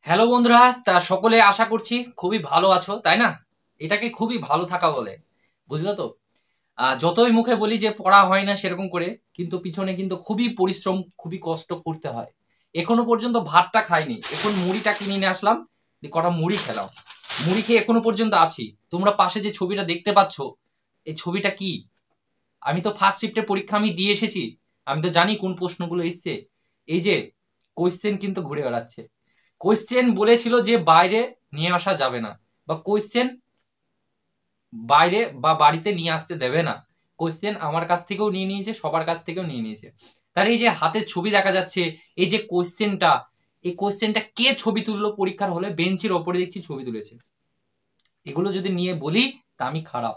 Hello বন্ধুরা, তা সকলে আশা করছি খুবই ভালো আছো, তাই না? এটাকে খুবই ভালো থাকা বলে, বুঝলে তো? যতই মুখে বলি যে পড়া হয় না সেরকম করে, কিন্তু পিছনে কিন্তু খুবই পরিশ্রম, খুবই কষ্ট করতে হয়। এখনো পর্যন্ত ভাতটা খাইনি, এখন মুড়িটা কিনে নিয়ে আসলাম, দিয়ে কটা মুড়ি খেলাম। মুড়ি খেয়ে এখনো পর্যন্ত আছি। তোমরা পাশে যে ছবিটা দেখতে পাচ্ছ, এই ছবিটা কি? আমি তো ফার্স্ট শিফটে পরীক্ষা আমি দিয়ে এসেছি, আমি তো জানি কোন প্রশ্নগুলো এসছে। এই যে কোয়েশ্চেন কিন্তু ঘুরে বেড়াচ্ছে। কোয়েশ্চেন বলেছিল যে বাইরে নিয়ে আসা যাবে না, বা কোয়েশ্চেন বাইরে বা বাড়িতে নিয়ে আসতে দেবে না। কোয়েশ্চেন আমার কাছ থেকেও নিয়ে নিয়েছে, সবার কাছ থেকেও নিয়ে নিয়েছে। তার এই যে হাতের ছবি দেখা যাচ্ছে, এই যে কোয়েশ্চেনটা, এই কোয়েশ্চেনটা কে ছবি তুললো পরীক্ষার হলে? বেঞ্চের ওপরে দেখছি ছবি তুলেছে। এগুলো যদি নিয়ে বলি তা আমি খারাপ।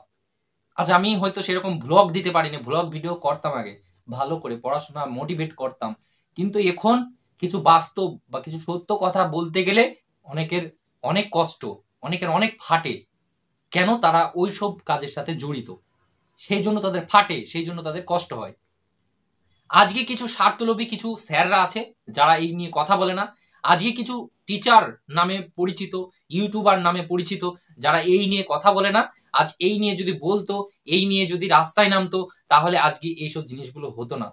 আজ আমি হয়তো সেরকম ভ্লগ দিতে পারিনি, ভ্লগ ভিডিও করতাম আগে, ভালো করে পড়াশোনা মোটিভেট করতাম। কিন্তু এখন কিছু বাস্তব বা কিছু সত্য কথা বলতে গেলে অনেকের অনেক কষ্ট, অনেকের অনেক ফাটে। কেন? তারা ওই সব কাজের সাথে জড়িত, সেই জন্য তাদের ফাটে, সেই জন্য তাদের কষ্ট হয়। আজকে কিছু স্বার্থলোভী কিছু স্যাররা আছে যারা এই নিয়ে কথা বলে না। আজকে কিছু টিচার নামে পরিচিত, ইউটিউবার নামে পরিচিত, যারা এই নিয়ে কথা বলে না। আজ এই নিয়ে যদি বলতো, এই নিয়ে যদি রাস্তায় নামতো, তাহলে আজকে এইসব জিনিসগুলো হতো না।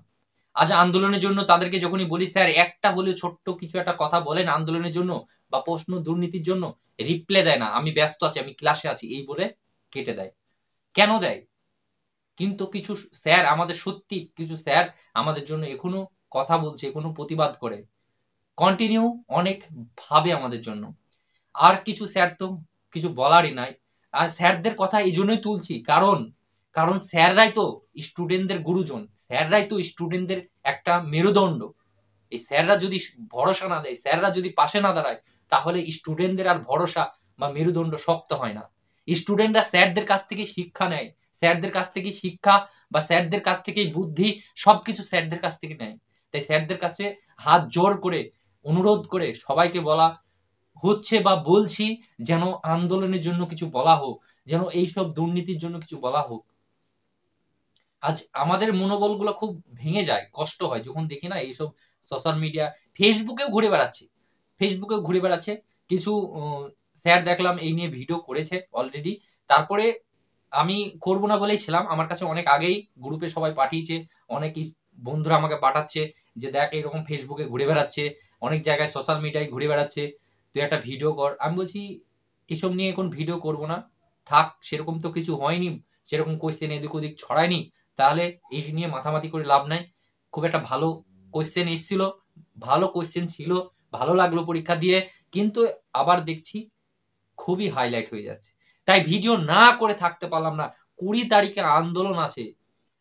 আজ আন্দোলনের জন্য তাদেরকে যখনই বলি স্যার একটা হলেও ছোট্ট কিছু একটা কথা বলেন আন্দোলনের জন্য বা প্রশ্ন দুর্নীতির জন্য, রিপ্লাই দেয় না, আমি ব্যস্ত আছি, আমি ক্লাসে আছি, এই বলে কেটে দেয়। কেন দেয়? কিন্তু কিছু স্যার আমাদের, সত্যি কিছু স্যার আমাদের জন্য এখনো কথা বলছে, এখনো প্রতিবাদ করে, কন্টিনিউ অনেক ভাবে আমাদের জন্য। আর কিছু স্যার তো কিছু বলারই নাই। আর স্যারদের কথা এই জন্যই তুলছি, কারণ কারণ স্যাররাই তো স্টুডেন্টদের গুরুজন, স্যাররাই তো স্টুডেন্টদের একটা মেরুদণ্ড। এই স্যাররা যদি ভরসা না দেয়, স্যাররা যদি পাশে না দাঁড়ায়, তাহলে স্টুডেন্টদের আর ভরসা বা মেরুদণ্ড শক্ত হয় না। স্টুডেন্টরা স্যারদের কাছ থেকে শিক্ষা নেয়, স্যারদের কাছ থেকে শিক্ষা বা স্যারদের কাছ থেকে বুদ্ধি, সবকিছু স্যারদের কাছ থেকে নেয়। তাই স্যারদের কাছে হাত জোর করে অনুরোধ করে সবাইকে বলা হচ্ছে বা বলছি, যেন আন্দোলনের জন্য কিছু বলা হোক, যেন এইসব দুর্নীতির জন্য কিছু বলা হোক। আজ আমাদের মনোবলগুলো খুব ভেঙে যায়, কষ্ট হয় যখন দেখি না এইসব সোশ্যাল মিডিয়া, ফেসবুকেও ঘুরে বেড়াচ্ছে, ফেসবুকেও ঘুরে বেড়াচ্ছে কিছু স্যার দেখলাম এই নিয়ে ভিডিও করেছে অলরেডি। তারপরে আমি করব না বলেই ছিলাম, আমার কাছে অনেক আগেই গ্রুপে সবাই পাঠিয়েছে, অনেক বন্ধুরা আমাকে পাঠাচ্ছে যে দেখ এরকম ফেসবুকে ঘুরে বেড়াচ্ছে, অনেক জায়গায় সোশ্যাল মিডিয়ায় ঘুরে বেড়াচ্ছে, তুই একটা ভিডিও কর। আমি বলছি এসব নিয়ে এখন ভিডিও করব না, থাক, সেরকম তো কিছু হয়নি, সেরকম কোয়েশ্চেন এদিক ওদিক ছড়ায়নি, তাহলে এই নিয়ে মাথামাতি করে লাভ নাই। খুব একটা ভালো কোয়েশ্চেন এসেছিল, ভালো কোয়েশ্চেন ছিল, ভালো লাগলো পরীক্ষা দিয়ে, কিন্তু আবার দেখছি খুবই হাইলাইট হয়ে যাচ্ছে। তাই ভিডিও না করে থাকতে পারলাম না। 20 তারিখে আন্দোলন আছে,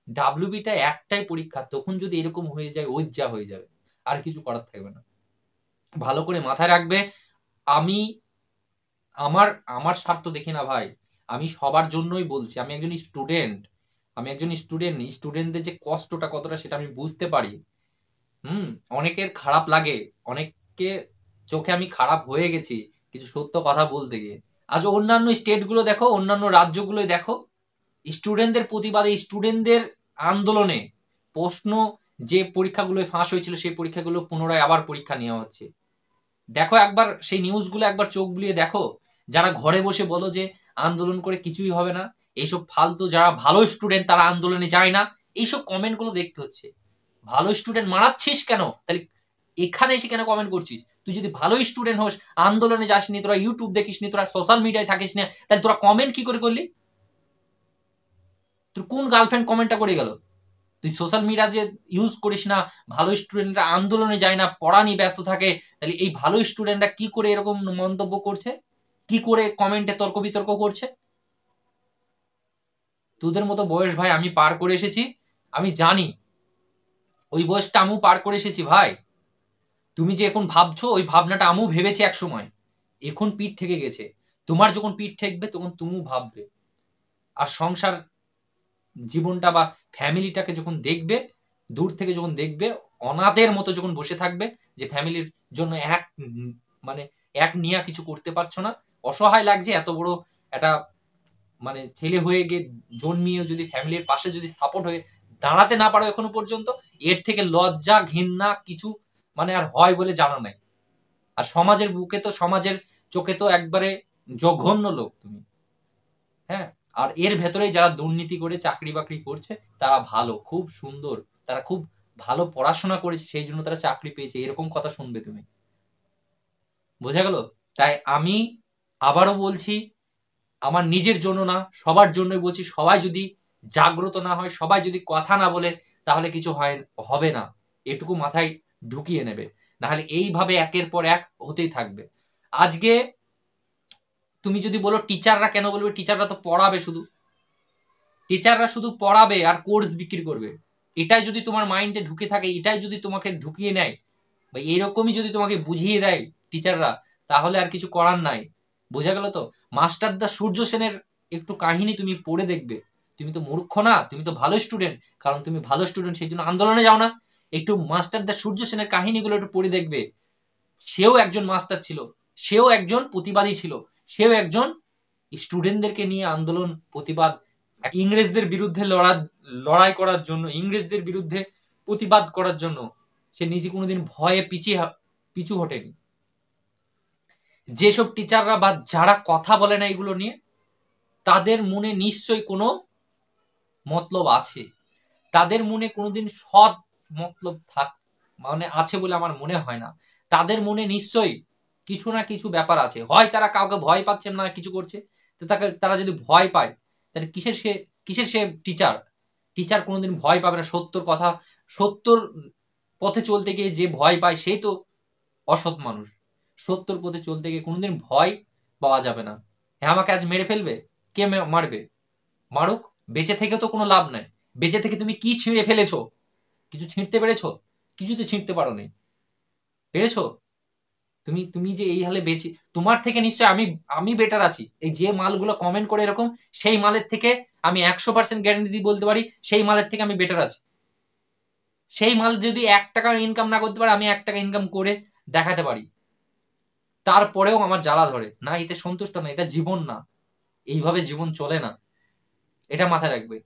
ডাব্লিউবিটা একটাই পরীক্ষা, তখন যদি এরকম হয়ে যায় ওইজা হয়ে যাবে, আর কিছু করার থাকবে না। ভালো করে মাথায় রাখবে, আমি আমার আমার স্বার্থ দেখি না ভাই, আমি সবার জন্যই বলছি। আমি একজন স্টুডেন্ট, আমি একজন স্টুডেন্ট, স্টুডেন্টদের যে কষ্টটা কতটা সেটা আমি বুঝতে পারি। অনেকের খারাপ লাগে, অনেককে চোখে আমি খারাপ হয়ে গেছি কিছু সত্য কথা বলতে গিয়ে। আজ অন্যান্য স্টেটগুলো দেখো, অন্যান্য রাজ্যগুলোই দেখো, স্টুডেন্টদের প্রতিবাদে, স্টুডেন্টদের আন্দোলনে প্রশ্ন, যে পরীক্ষাগুলো ফাঁস হয়েছিল সেই পরীক্ষাগুলো পুনরায় আবার পরীক্ষা নেওয়া হচ্ছে। দেখো একবার সেই নিউজগুলো একবার চোখ বুলিয়ে দেখো। যারা ঘরে বসে বলো যে আন্দোলন করে কিছুই হবে না, এইসব ফালতু, যারা ভালো স্টুডেন্ট তারা আন্দোলনে যায় না, এইসব কমেন্টগুলো দেখতে হচ্ছে। ভালো স্টুডেন্ট মারাচ্ছিস কেন? তাহলে এখানে এসে কেন কমেন্ট করছিস? তুই যদি ভালো স্টুডেন্ট হোস, আন্দোলনে যাসনি, তোরা ইউটিউব দেখিসনি, তোরা সোশ্যাল মিডিয়ায় থাকিস না, তাহলে তোরা কমেন্ট কি করে করলি? তোর কোন গার্লফ্রেন্ড কমেন্টটা করে গেল? তুই সোশ্যাল মিডিয়া যে ইউজ করিস না, ভালো স্টুডেন্টরা আন্দোলনে যায় না, পড়া নিয়ে ব্যস্ত থাকে, তাহলে এই ভালো স্টুডেন্টরা কি করে এরকম মন্তব্য করছে, কি করে কমেন্টে তর্ক বিতর্ক করছে? তোদের মতো বয়স ভাই আমি পার করে এসেছি, আমি জানি, ওই বয়সটা আমিও পার করে এসেছি ভাই। তুমি যে এখন ভাবছো ওই ভাবনাটা আমিও ভেবেছি এক সময়, এখন পিঠ থেকে গেছে। তোমার যখন পিঠ ঠেকবে তখন তুমিও ভাববে। আর সংসার জীবনটা বা ফ্যামিলিটাকে যখন দেখবে, দূর থেকে যখন দেখবে, অনাথের মতো যখন বসে থাকবে, যে ফ্যামিলির জন্য মানে এক নিয়া কিছু করতে পারছো না, অসহায় লাগছে। এত বড় একটা মানে ছেলে হয়ে গিয়ে জন্মিয়ে যদি ফ্যামিলির পাশে যদি সাপোর্ট হয়ে দাঁড়াতে না পারো এখনো পর্যন্ত, এর থেকে লজ্জা ঘৃণা কিছু মানে আর হয় বলে জানা নাই। আর সমাজের বুকে তো, সমাজের চোখে তো একবারে জঘন্য লোক তুমি। হ্যাঁ, আর এর ভেতরে যারা দুর্নীতি করে চাকরি বাকরি করছে তারা ভালো, খুব সুন্দর, তারা খুব ভালো পড়াশোনা করেছে সেই জন্য তারা চাকরি পেয়েছে, এরকম কথা শুনবে তুমি। বোঝা গেল? তাই আমি আবারও বলছি, আমার নিজের জন্য না, সবার জন্যই বলছি, সবাই যদি জাগ্রত না হয়, সবাই যদি কথা না বলে, তাহলে কিছু হবে না। এটুকু মাথায় ঢুকিয়ে নেবে, নাহলে এইভাবে একের পর এক হতেই থাকবে। আজকে তুমি যদি বলো টিচাররা কেন বলবে, টিচাররা তো পড়াবে শুধু, টিচাররা শুধু পড়াবে আর কোর্স বিক্রি করবে। এটাই যদি তোমার মাইন্ডে ঢুকে থাকে, এটাই যদি তোমাকে ঢুকিয়ে নেয়, বা এরকমই যদি তোমাকে বুঝিয়ে দেয় টিচাররা, তাহলে আর কিছু করার নাই। বোঝা গেল তো? মাস্টার দা সূর্য সেনের একটু কাহিনী তুমি পড়ে দেখবে। তুমি তো মূর্খ না, তুমি তো ভালো স্টুডেন্ট, কারণ তুমি ভালো স্টুডেন্ট সেই জন্য আন্দোলনে যাও না। একটু মাস্টার দা সূর্য সেনের কাহিনীগুলো একটু পড়ে দেখবে। সেও একজন মাস্টার ছিল, সেও একজন প্রতিবাদী ছিল, সেও একজন স্টুডেন্টদেরকে নিয়ে আন্দোলন প্রতিবাদ, ইংরেজদের বিরুদ্ধে লড়াই করার জন্য, ইংরেজদের বিরুদ্ধে প্রতিবাদ করার জন্য সে নিজে কোনোদিন ভয়ে পিছু হটেনি। যেসব টিচাররা বা যারা কথা বলে না এগুলো নিয়ে, তাদের মনে নিশ্চয়ই কোনো মতলব আছে, তাদের মনে কোনোদিন সৎ মতলব মানে আছে বলে আমার মনে হয় না। তাদের মনে নিশ্চয়ই কিছু না কিছু ব্যাপার আছে, হয় তারা কাউকে ভয় পাচ্ছে না কিছু করছে, তো তারা যদি ভয় পায় তাহলে কিসের সে টিচার? টিচার কোনোদিন ভয় পাবে না। সত্যর পথে চলতে গিয়ে যে ভয় পায় সেই তো অসৎ মানুষ। সত্যর পথে চলতে গিয়ে কোনোদিন ভয় পাওয়া যাবে না। হ্যাঁ, আমাকে আজ মেরে ফেলবে, কে মারবে? মারুক, বেঁচে থেকে তো কোনো লাভ নাই। বেঁচে থেকে তুমি কি ছিঁড়ে ফেলেছো? কিছু ছিঁড়তে পেরেছো? কিছু তো ছিঁড়তে পারো নি। পেরেছো? তুমি যে এই হালে বেঁচে, তোমার থেকে নিশ্চয় আমি বেটার আছি। এই যে মালগুলো কমেন্ট করে এরকম, সেই মালের থেকে আমি 100% গ্যারান্টি দিয়ে বলতে পারি, সেই মালের থেকে আমি বেটার আছি। সেই মাল যদি 1 টাকা ইনকাম না করতে পারে, আমি 1 টাকা ইনকাম করে দেখাতে পারি, তারপরেও আমার জ্বালা ধরে না। এতে সন্তুষ্ট না, এটা জীবন না, এইভাবে জীবন চলে না, এটা মাথায় রাখবে।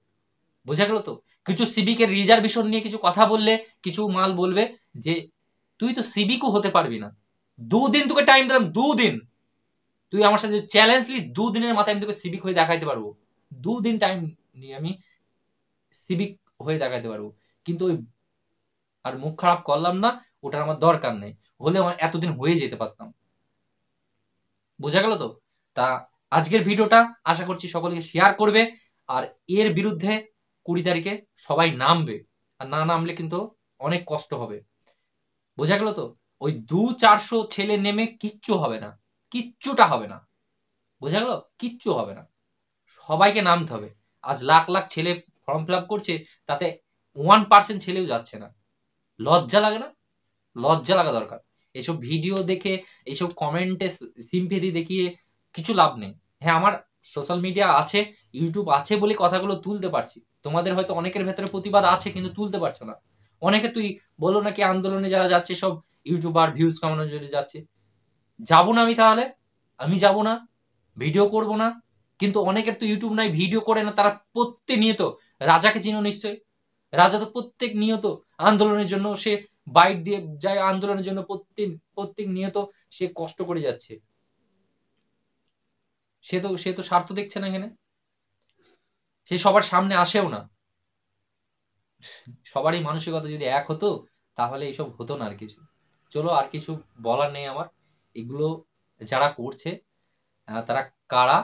বোঝা গেল তো? কিছু সিভিকের রিজার্ভেশন নিয়ে কিছু কথা বললে কিছু মাল বলবে যে তুই তো সিভিকও হতে পারবি না, 2 দিন তোকে টাইম দিলাম, 2 দিন তুই আমার সাথে চ্যালেঞ্জলি, 2 দিনের মাথায় আমি তোকে সিভিক হয়ে দেখাইতে পারবো। 2 দিন টাইম নিয়ে আমি সিভিক হয়ে দেখাইতে পারবো, কিন্তু ওই আর মুখ খারাপ করলাম না, ওটার আমার দরকার নেই, হলে আমার এতদিন হয়ে যেতে পারতাম। বোঝা গেল তো? তা আজকের ভিডিওটা আশা করছি সকলকে শেয়ার করবে, আর এর বিরুদ্ধে 20 তারিখে সবাই নামবে, আর না নামলে কিন্তু অনেক কষ্ট হবে। বোঝা গেল তো? ওই 200-400 ছেলে নেমে কিচ্ছু হবে না, কিচ্ছুটা হবে না। বোঝা গেল? কিচ্ছু হবে না, সবাইকে নামতে হবে। আজ লাখ লাখ ছেলে ফর্ম ফিল আপ করছে, তাতে 1% ছেলেও যাচ্ছে না। লজ্জা লাগে না? লজ্জা লাগা দরকার। এসব ভিডিও দেখে, এইসব কমেন্টে সিম্পেথি দেখিয়ে কিছু লাভ নেই। হ্যাঁ, আমার সোশ্যাল মিডিয়া আছে, ইউটিউব আছে বলে কথাগুলো তুলতে পারছি। তোমাদের হয়তো অনেকের ভেতরে প্রতিবাদ আছে কিন্তু তুলতে পারছো না। অনেকে তুই বলো নাকি আন্দোলনে যারা যাচ্ছে সব ইউটিউবার ভিউজ কামানোর জন্য যাচ্ছে। যাবো না আমি, তাহলে আমি যাবো না, ভিডিও করব না। কিন্তু অনেকের তো ইউটিউব নাই, ভিডিও করে না, তারা প্রত্যেক রাজাকে চিনো নিশ্চয়? রাজা তো প্রত্যেক নিয়ত আন্দোলনের জন্য সে বাইট দিয়ে যায়, আন্দোলনের জন্য প্রত্যেক নিয়ত সে কষ্ট করে যাচ্ছে। সে তো স্বার্থ দেখছে না এখানে, সে সবার সামনে আসেও না। সবারই মানসিকতা যদি এক হতো তাহলে এইসব হতো না আর কিছু। চলো, আর কিছু বলার নেই আমার। এগুলো যারা করছে তারা কারা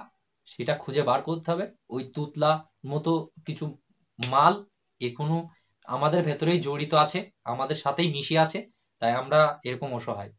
সেটা খুঁজে বার করতে হবে। ওই তুতলা মতো কিছু মাল এখনো আমাদের ভেতরেই জড়িত আছে, আমাদের সাথেই মিশে আছে, তাই আমরা এরকম অসহায়।